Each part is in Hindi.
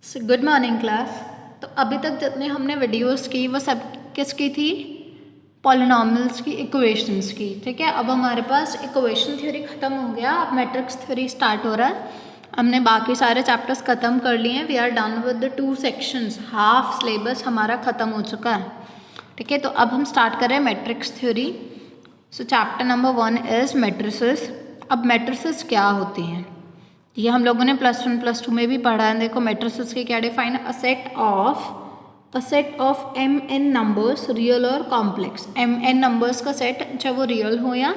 Good morning class. तो अभी तक जितने हमने वीडियोस की वो सब किसकी थी? पॉलिनॉमियल्स की, इक्वेशंस की। ठीक है, अब हमारे पास इक्वेशन थ्योरी ख़त्म हो गया, अब मैट्रिक्स थ्योरी स्टार्ट हो रहा है। हमने बाकी सारे चैप्टर्स ख़त्म कर लिए हैं। We are done with the 2 sections, half syllabus हमारा ख़त्म हो चुका है। ठीक है, तो अब हम स्टार्ट करें matrix theory. So chapter number 1 is matrices. अब मैट्रिसेस क्या होती हैं ये हम लोगों ने +1 +2 में भी पढ़ा है। देखो मैट्रिसेस के क्या define, a set of M N numbers, real और कॉम्प्लेक्स। एम एन नंबर्स का सेट, चाहे वो रियल हो या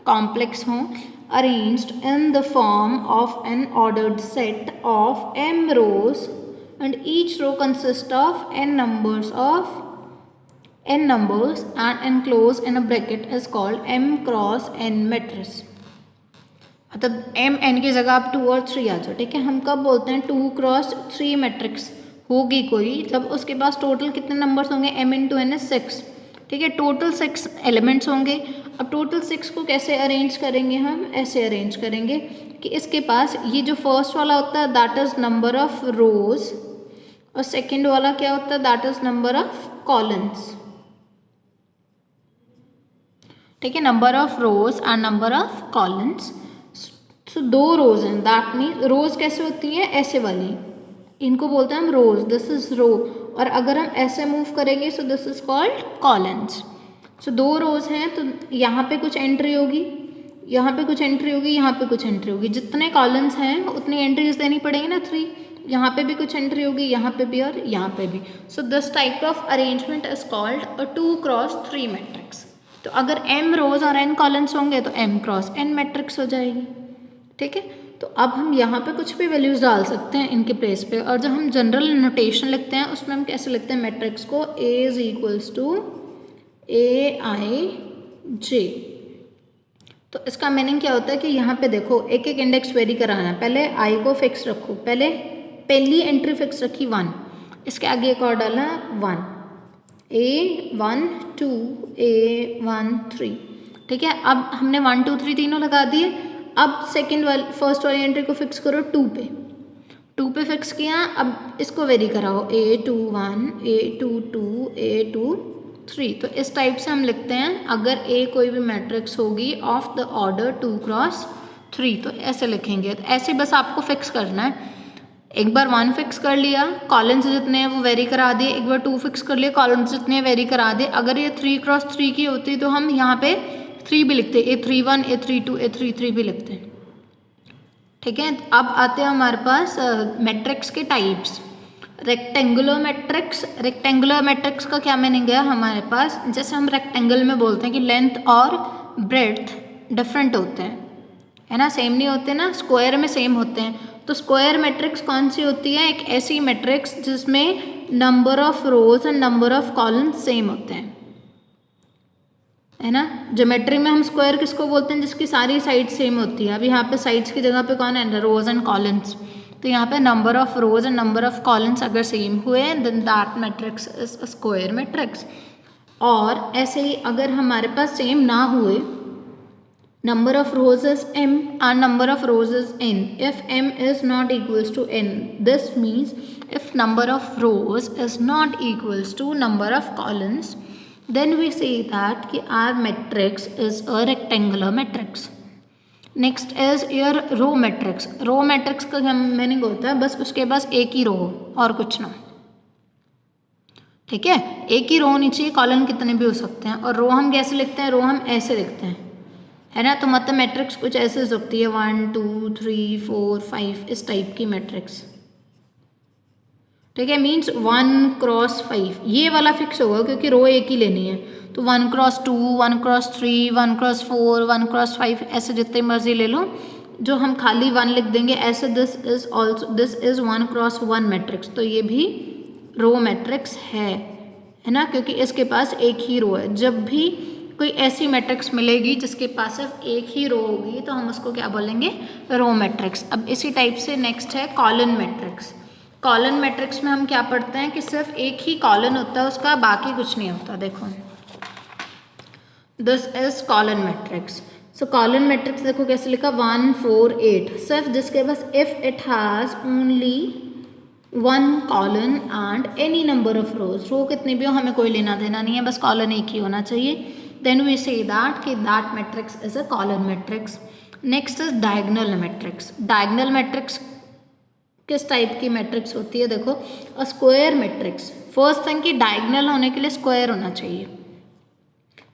कॉम्प्लेक्स हो, arranged in the form of N ordered set of M rows and each row consist of N numbers and enclosed in a bracket is called m cross n matrix. मतलब एम एन की जगह आप 2 और 3 आ जाओ। ठीक है, हम कब बोलते हैं 2 क्रॉस 3 मैट्रिक्स होगी कोई, जब उसके पास टोटल कितने नंबर्स होंगे, m इंटू n इज 6। ठीक है, टोटल 6 एलिमेंट्स होंगे। अब टोटल 6 को कैसे अरेंज करेंगे, हम ऐसे अरेंज करेंगे कि इसके पास ये जो फर्स्ट वाला होता है that is number of rows, और सेकेंड वाला क्या होता है that is number of columns. ठीक है, number of rows and number of columns. So 2 rows हैं, दैट मीन रोज कैसे होती है, ऐसे वाली, इनको बोलते हैं हम रोज, दिस इज रो। और अगर हम ऐसे मूव करेंगे so this is called columns. So 2 rows हैं तो यहाँ पे कुछ एंट्री होगी, यहाँ पे कुछ एंट्री होगी, यहाँ पे कुछ एंट्री होगी। जितने कॉलम्स हैं उतनी एंट्रीज देनी पड़ेगी ना, 3। यहाँ पे भी कुछ एंट्री होगी, यहाँ पे भी और यहाँ पे भी। So this type of arrangement is called a 2 cross 3 matrix. तो अगर m रोज और n कॉलम्स होंगे तो m क्रॉस n मैट्रिक्स हो जाएगी। ठीक है, तो अब हम यहाँ पे कुछ भी वैल्यूज डाल सकते हैं इनके प्लेस पे, और जब हम जनरल नोटेशन लिखते हैं उसमें हम कैसे लिखते हैं मैट्रिक्स को, A is equals to AIJ। तो इसका मीनिंग क्या होता है कि यहाँ पे देखो एक एक इंडेक्स वेरी कराना है। पहले I को फिक्स रखो, पहली एंट्री फिक्स रखी 1, इसके आगे एक और डालना 1, A1 2 A1 3। ठीक है, अब हमने 1 2 3 तीनों लगा दिए। अब फर्स्ट वाली एंट्री को फिक्स करो 2 पे फिक्स किया। अब इसको वेरी कराओ A21 A22 A23। तो इस टाइप से हम लिखते हैं अगर A कोई भी मैट्रिक्स होगी ऑफ द ऑर्डर 2 क्रॉस 3 तो ऐसे लिखेंगे। तो ऐसे बस आपको फिक्स करना है। एक बार 1 फिक्स कर लिया, कॉलम्स जितने हैं वो वेरी करा दिए, एक बार 2 फिक्स कर लिया, कॉलम्स जितने हैं वेरी करा दिए। अगर ये 3 क्रॉस 3 की होती तो हम यहाँ पे 3 भी लिखते, A31 A32 A33 भी लिखते। ठीक है, अब आते हैं हमारे पास मैट्रिक्स के टाइप्स। रेक्टेंगुलर मैट्रिक्स का क्या मीनिंग है हमारे पास, जैसे हम रेक्टेंगल में बोलते हैं कि लेंथ और ब्रेड्थ डिफरेंट होते हैं, है ना, सेम नहीं होते ना, स्क्वायर में सेम होते हैं। तो स्क्वायर मैट्रिक्स कौन सी होती है, एक ऐसी मैट्रिक्स जिसमें number of rows and number of columns same होते हैं, है ना। ज्योमेट्री में हम स्क्वायर किसको बोलते हैं, जिसकी सारी साइड सेम होती है। अब यहाँ पे साइड्स की जगह पे कौन है, रोज एंड कॉलम्स। तो यहाँ पे number of rows and number of columns अगर सेम हुए then that matrix is a square matrix. और ऐसे ही अगर हमारे पास सेम ना हुए, number of rows is m and number of rows is n. If m is not equals to n, this means if number of rows is not equals to number of columns, then we say that कि our matrix is a rectangular matrix. Next is your row matrix. Row matrix का क्या मीनिंग होता है, बस उसके पास एक ही रो हो और कुछ ना। ठीक है, एक ही रो होनी चाहिए, कॉलम कितने भी हो सकते हैं। और रो हम कैसे लिखते हैं, रो हम ऐसे लिखते हैं, है ना। तो मतलब मैट्रिक्स कुछ ऐसे हो सकती है 1 2 3 4 5 इस टाइप की मैट्रिक्स। ठीक है, मीन्स 1 क्रॉस 5 ये वाला फिक्स होगा क्योंकि रो एक ही लेनी है। तो 1 क्रॉस 2 1 क्रॉस 3 1 क्रॉस 4 1 क्रॉस 5 ऐसे जितने मर्जी ले लो, जो हम खाली 1 लिख देंगे ऐसे। दिस इज 1 क्रॉस 1 मैट्रिक्स, तो ये भी रो मैट्रिक्स है ना, क्योंकि इसके पास एक ही रो है। जब भी कोई ऐसी मैट्रिक्स मिलेगी जिसके पास सिर्फ एक ही रो होगी तो हम उसको क्या बोलेंगे, रो मैट्रिक्स। अब इसी टाइप से नेक्स्ट है कॉलम मैट्रिक्स। कॉलम मैट्रिक्स में हम क्या पढ़ते हैं कि सिर्फ एक ही कॉलम होता है उसका, बाकी कुछ नहीं होता। देखो this is column matrix. So column matrix देखो कैसे लिखा, 1 4 8, सिर्फ जिसके पास if it has only 1 column and any number of rows, row कितनी भी हो हमें कोई लेना देना नहीं है, बस कॉलन एक ही होना चाहिए. देन वी से दैट कि that matrix is a colon matrix. Next is diagonal matrix. Diagonal matrix किस टाइप की मैट्रिक्स होती है? देखो, अ स्क्वायर मैट्रिक्स. फर्स्ट थिंग कि डायगोनल होने के लिए स्क्वायर होना चाहिए.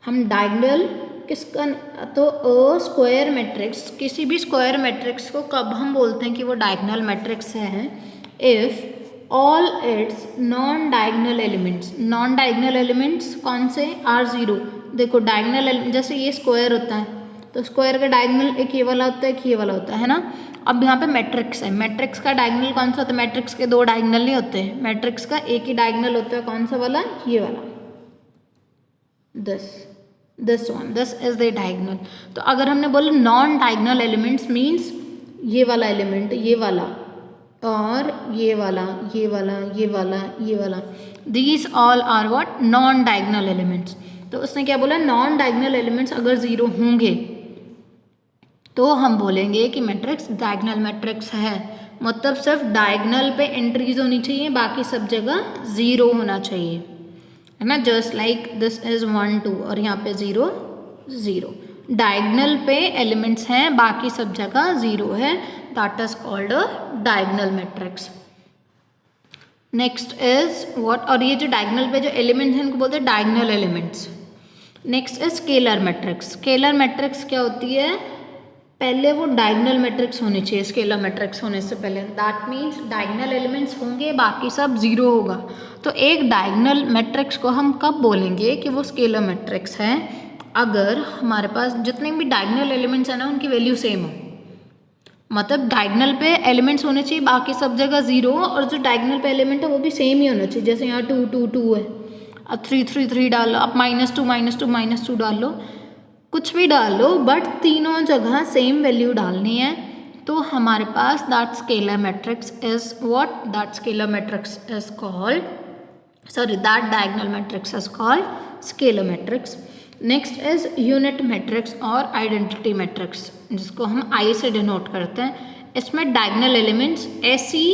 हम डायगोनल किसका, तो अ स्क्वायर मैट्रिक्स, किसी भी स्क्वायर मैट्रिक्स को कब हम बोलते हैं कि वो डायगोनल मैट्रिक्स है? If all it's non diagonal elements. Non diagonal elements कौन से? Are zero. देखो डायगोनल, जैसे ये स्क्वायर होता है तो स्क्वायर का डायगोनल एक ये वाला होता है, एक ये वाला होता है ना. अब यहाँ पे मैट्रिक्स है, मैट्रिक्स का डायगोनल कौन सा होता है? मैट्रिक्स के दो डायगोनल नहीं होते हैं, मैट्रिक्स का एक ही डायगोनल होता है. कौन सा वाला? ये वाला, this one, this is the diagonal. तो अगर हमने बोला नॉन डायगोनल एलिमेंट्स मीन्स ये वाला एलिमेंट, ये वाला और ये वाला, ये वाला, ये वाला, ये वाला, these all are what? Non diagonal elements. तो उसने क्या बोला? नॉन डायगोनल एलिमेंट्स अगर जीरो होंगे तो हम बोलेंगे कि मैट्रिक्स डायगोनल मैट्रिक्स है. मतलब सिर्फ डायगोनल पे एंट्रीज होनी चाहिए, बाकी सब जगह जीरो होना चाहिए, है ना. जस्ट लाइक दिस इज 1 2 और यहाँ पे 0 0. डायगोनल पे एलिमेंट्स हैं, बाकी सब जगह जीरो है. That is called a diagonal matrix. Next is what? और ये जो डायगोनल पे जो एलिमेंट्स हैं इनको बोलते हैं diagonal elements. Next is scalar matrix. Scalar matrix क्या होती है? पहले वो डायगोनल मैट्रिक्स होनी चाहिए स्केलर मैट्रिक्स होने से पहले. दैट मीन्स डायगोनल एलिमेंट्स होंगे, बाकी सब जीरो होगा. तो एक डायगोनल मैट्रिक्स को हम कब बोलेंगे कि वो स्केलर मैट्रिक्स है? अगर हमारे पास जितने भी डायगोनल एलिमेंट्स हैं ना उनकी वैल्यू सेम हो. मतलब डायगोनल पे एलिमेंट्स होने चाहिए, बाकी सब जगह जीरो, और जो डायगोनल पे एलिमेंट है वो भी सेम ही होना चाहिए. जैसे यहाँ 2 2 2 है, अब 3 3 3 डाल लो, अब -2 -2 -2 डाल लो, कुछ भी डाल लो, बट तीनों जगह सेम वैल्यू डालनी है. तो हमारे पास that scalar matrix is what? That scalar matrix is called, sorry, that diagonal matrix is called scalar matrix. Next is unit matrix और आइडेंटिटी मैट्रिक्स, जिसको हम आई से डिनोट करते हैं. इसमें डायगोनल एलिमेंट्स, ऐसी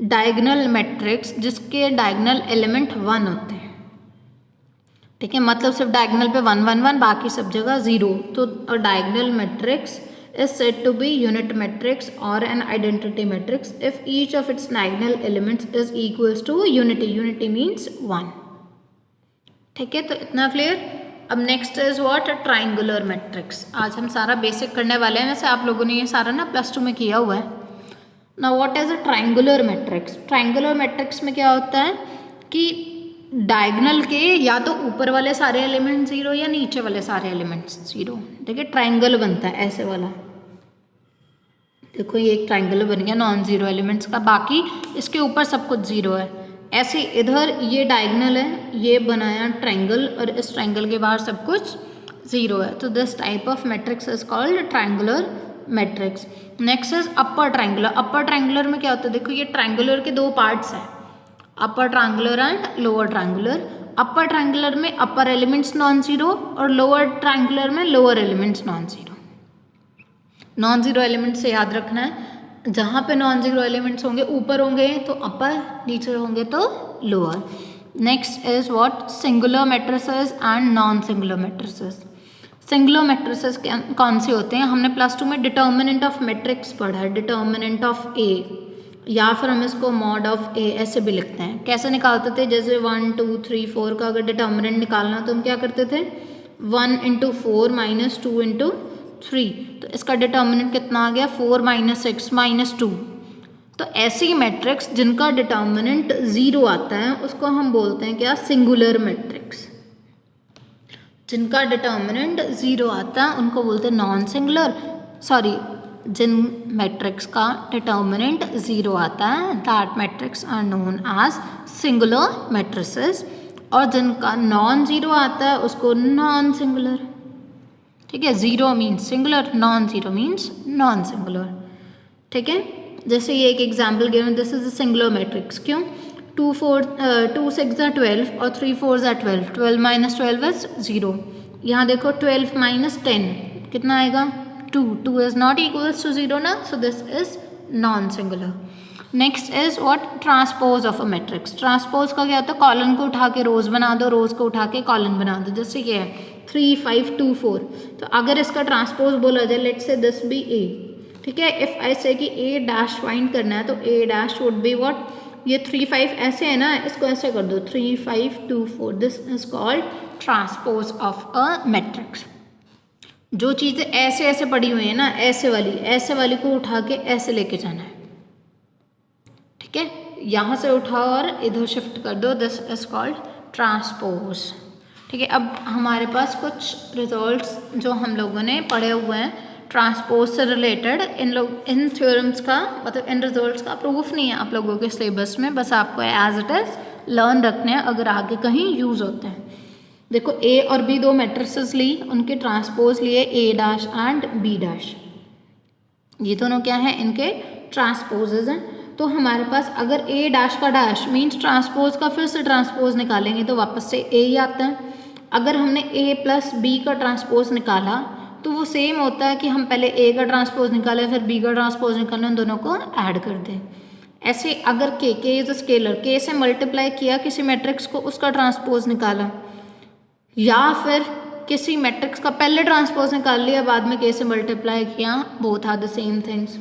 डायगोनल मैट्रिक्स जिसके डायगोनल एलिमेंट 1 होते हैं. ठीक है, मतलब सिर्फ डायगोनल पे 1 1 1, बाकी सब जगह जीरो. तो अ diagonal matrix is said to be unit matrix or an identity matrix if each of its diagonal elements is equals to unity. Unity means 1. ठीक है, तो इतना क्लियर. अब next is what? Triangular matrix. आज हम सारा बेसिक करने वाले हैं, वैसे आप लोगों ने ये सारा ना +2 में किया हुआ है. Now what is a triangular matrix? Triangular matrix में क्या होता है कि डायगोनल के या तो ऊपर वाले सारे एलिमेंट जीरो या नीचे वाले सारे एलिमेंट्स जीरो. देखिए ट्राइंगल बनता है ऐसे वाला. देखो ये एक ट्राइंगल बन गया नॉन जीरो एलिमेंट्स का, बाकी इसके ऊपर सब कुछ जीरो है. ऐसे इधर ये डायगोनल है, ये बनाया ट्राइंगल, और इस ट्राइंगल के बाहर सब कुछ जीरो है. तो this type of matrix is called triangular matrix. Next is upper triangular. Upper triangular में क्या होता है? देखो ये ट्राइंगुलर के दो पार्ट्स हैं, upper triangular and lower triangular. Upper triangular में अपर एलिमेंट्स नॉन जीरो और लोअर ट्रायंगुलर में lower elements non zero. Non zero elements से याद रखना है, जहाँ पे नॉन जीरो एलिमेंट्स होंगे ऊपर होंगे तो अपर, नीचे होंगे तो lower. Next is what? Singular matrices and non singular matrices. Singular matrices कौन से होते हैं? हमने +2 में डिटर्मिनेंट ऑफ मैट्रिक्स पढ़ा है, डिटर्मिनेंट ऑफ ए, या फिर हम इसको मॉड ऑफ ए ऐसे भी लिखते हैं. कैसे निकालते थे? जैसे 1 2 3 4 का अगर डिटर्मिनेंट निकालना तो हम क्या करते थे? 1 × 4 - 2 × 3. तो इसका डिटर्मिनेंट कितना आ गया? 4 - 6 - 2. तो ऐसी मैट्रिक्स जिनका डिटर्मिनेंट जीरो आता है उसको हम बोलते हैं क्या? Singular matrix. जिनका डिटर्मिनेंट जीरो आता है उनको बोलते हैं नॉन सिंगुलर, सॉरी, जिन मैट्रिक्स का डिटर्मिनेंट जीरो आता है that matrix are known as singular matrices, और जिनका नॉन जीरो आता है उसको नॉन सिंगुलर. ठीक है, zero means singular, non zero means non singular. ठीक है, जैसे ये एक example given, this is a singular matrix. क्यों? 2 6 = 12 और 3 4 = 12. 12 - 12 इज 0. यहाँ देखो 12 - 10 कितना आएगा? 2. 2 is not equals to 0 ना, so this is non-singular. Next is what, transpose of a matrix. Transpose का क्या होता है, कॉलन को उठा के रोज बना दो, रोज को उठा के कॉलन बना दो। जैसे ये है 3 5 2 4, तो अगर इसका ट्रांसपोज बोला जाए, लेट्स से दिस बी ए, ठीक है। इफ ऐसे कि ए डैश फाइंड करना है तो ए डैश वुड बी व्हाट, ये 3 5 ऐसे है ना, इसको ऐसे कर दो 3 5 2 4, this is called transpose of a matrix. जो चीज़ें ऐसे ऐसे पड़ी हुई है ना, ऐसे वाली को उठा के ऐसे लेके जाना है, ठीक है। यहाँ से उठाओ और इधर शिफ्ट कर दो, दिस इज कॉल्ड ट्रांसपोज, ठीक है। अब हमारे पास कुछ रिजल्ट्स जो हम लोगों ने पढ़े हुए हैं ट्रांसपोज से रिलेटेड, इन थ्योरम्स का मतलब इन रिजल्ट्स का प्रूफ नहीं है आप लोगों के सिलेबस में, बस आपको एज इट इज लर्न रखने हैं, अगर आगे कहीं यूज होते हैं। देखो ए और बी दो मैट्रिसेस ली, उनके ट्रांसपोज लिए ए डैश एंड बी डैश, ये दोनों क्या है, इनके ट्रांसपोजेज हैं। तो हमारे पास अगर ए डैश का डैश मीन्स ट्रांसपोज का फिर से ट्रांसपोज निकालेंगे तो वापस से ए ही आता है। अगर हमने ए प्लस बी का ट्रांसपोज निकाला तो वो सेम होता है कि हम पहले ए का ट्रांसपोज निकालें फिर बी का ट्रांसपोज निकालें, उन दोनों को ऐड कर दें। ऐसे अगर के इज अ स्केलर, के से मल्टीप्लाई किया किसी मैट्रिक्स को, उसका ट्रांसपोज निकाला, या फिर किसी मैट्रिक्स का पहले ट्रांसपोज निकाल लिया बाद में के से मल्टीप्लाई किया, both are the same things.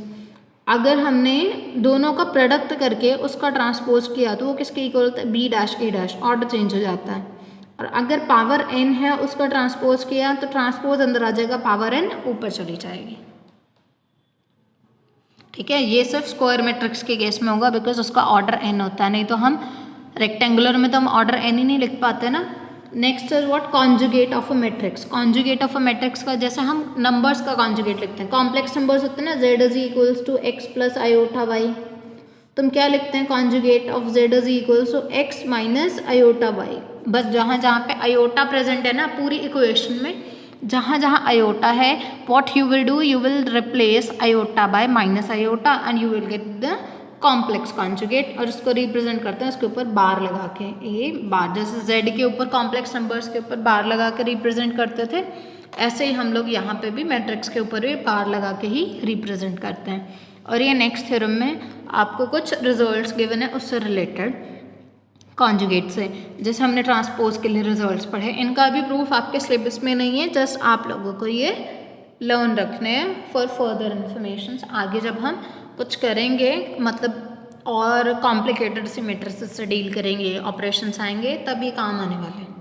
अगर हमने दोनों का प्रोडक्ट करके उसका ट्रांसपोज किया तो वो किसके इक्वल होता है, B dash a dash, order change हो जाता है। और अगर पावर n है उसका ट्रांसपोज किया तो ट्रांसपोज अंदर आ जाएगा, पावर n ऊपर चली जाएगी, ठीक है। ये सिर्फ स्क्वायर मैट्रिक्स के केस में होगा बिकॉज उसका ऑर्डर n होता है, नहीं तो हम रेक्टेंगुलर में तो हम ऑर्डर n ही नहीं लिख पाते ना। Next is what, conjugate of a matrix. Conjugate of a matrix का जैसे हम नंबर्स का कॉन्जुगेट लिखते हैं, कॉम्प्लेक्स नंबर्स होते हैं ना, z is equals to x plus iota y, तुम क्या लिखते हैं, conjugate of z is equals to x minus iota y। बस जहाँ जहाँ पे आयोटा प्रेजेंट है ना पूरी इक्वेशन में, जहाँ जहाँ आयोटा है, what you will do, you will replace iota bye minus iota and you will get the complex conjugate. और इसको रिप्रेजेंट करते हैं उसके ऊपर बार लगा के, ये बार जैसे z के ऊपर कॉम्प्लेक्स नंबर्स के ऊपर बार लगा के रिप्रेजेंट करते थे, ऐसे ही हम लोग यहाँ पे भी मैट्रिक्स के ऊपर भी बार लगा के ही रिप्रेजेंट करते हैं। और ये नेक्स्ट थ्योरम में आपको कुछ रिजल्ट्स गिवन है उससे रिलेटेड कॉन्जुगेट से, जैसे हमने ट्रांसपोज के लिए रिजल्ट्स पढ़े, इनका भी प्रूफ आपके सिलेबस में नहीं है, जस्ट आप लोगों को ये लर्न रखने हैं फॉर फर्दर इन्फॉर्मेशन। आगे जब हम कुछ करेंगे मतलब और कॉम्प्लिकेटेड सी मैट्रिसेस से डील करेंगे, ऑपरेशंस आएंगे, तब ये काम आने वाले हैं।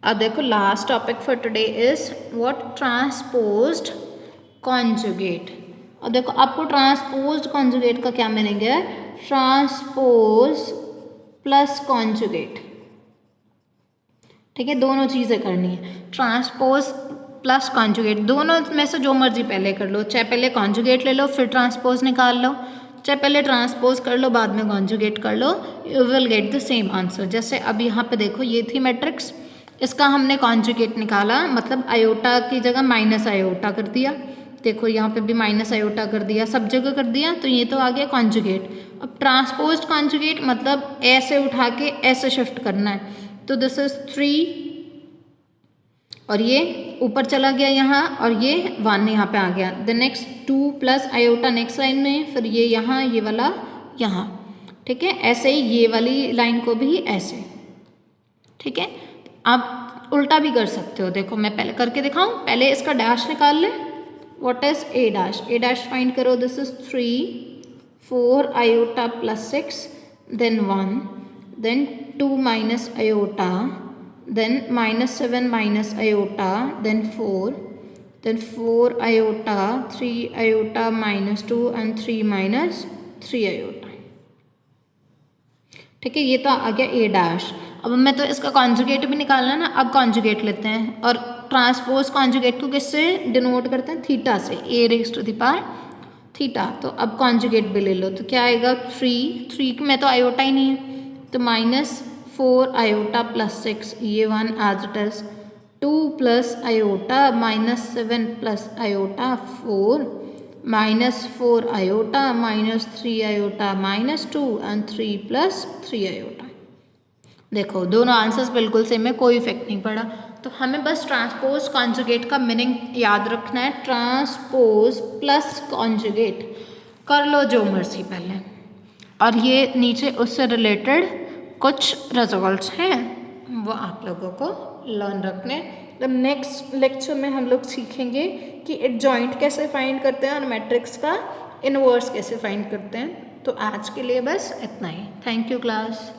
अब देखो last topic for today is what, transposed conjugate. और देखो आपको ट्रांसपोज्ड कॉन्जुगेट का क्या मीनिंग है, ट्रांसपोज प्लस कॉन्जुगेट, ठीक है, दोनों चीज़ें करनी है, ट्रांसपोज प्लस कॉन्जुगेट, दोनों में से जो मर्जी पहले कर लो, चाहे पहले कॉन्जुगेट ले लो फिर ट्रांसपोज निकाल लो, चाहे पहले ट्रांसपोज कर लो बाद में कॉन्जुगेट कर लो, you will get the same answer. जैसे अब यहाँ पे देखो ये थी मैट्रिक्स, इसका हमने कॉन्जुगेट निकाला, मतलब आयोटा की जगह माइनस आयोटा कर दिया, देखो यहाँ पे भी माइनस आयोटा कर दिया, सब जगह कर दिया, तो ये तो आ गया कॉन्जुगेट। अब ट्रांसपोज्ड कॉन्जुगेट मतलब ऐसे उठा के ऐसे शिफ्ट करना है, तो दिस इज 3 और ये ऊपर चला गया यहाँ और ये 1 यहाँ पे आ गया, the next 2 plus iota next line में, फिर ये यहाँ, ये वाला यहाँ, ठीक है। ऐसे ही ये वाली लाइन को भी ऐसे, ठीक है। आप उल्टा भी कर सकते हो, देखो मैं पहले करके दिखाऊं, पहले इसका डैश निकाल ले, what is a dash, a dash find करो, this is 3 4 iota plus 6 then 1 then 2 minus iota then minus 7 minus iota then 4 iota 3 iota minus 2 and 3 minus 3 iota, ठीक है। ये तो आ गया ए डैश। अब मैं तो इसका कॉन्जुगेट भी निकालना ना, अब कॉन्जुगेट लेते हैं और ट्रांसपोज कॉन्जुगेट को किससे डिनोट करते हैं, थीटा से, e raise to the power theta. तो अब कॉन्जुगेट भी ले लो, तो क्या आएगा 3 में तो आयोटा ही नहीं है, तो माइनस 4 आयोटा प्लस 6, ये 1 as it is, 2 plus iota minus 7 plus iota 4 minus 4 iota minus 3 iota minus 2 and 3 plus 3 iota. देखो दोनों आंसर्स बिल्कुल सेम है, कोई इफेक्ट नहीं पड़ा। तो हमें बस ट्रांसपोज कॉन्जुगेट का मीनिंग याद रखना है, ट्रांसपोज प्लस कॉन्जुगेट कर लो जो मर्जी पहले, और ये नीचे उससे रिलेटेड कुछ रिजल्ट्स हैं, वो आप लोगों को लर्न रखने। तब नेक्स्ट लेक्चर में हम लोग सीखेंगे कि एडजॉइंट कैसे फाइंड करते हैं और मैट्रिक्स का इनवर्स कैसे फाइंड करते हैं। तो आज के लिए बस इतना ही। Thank you class.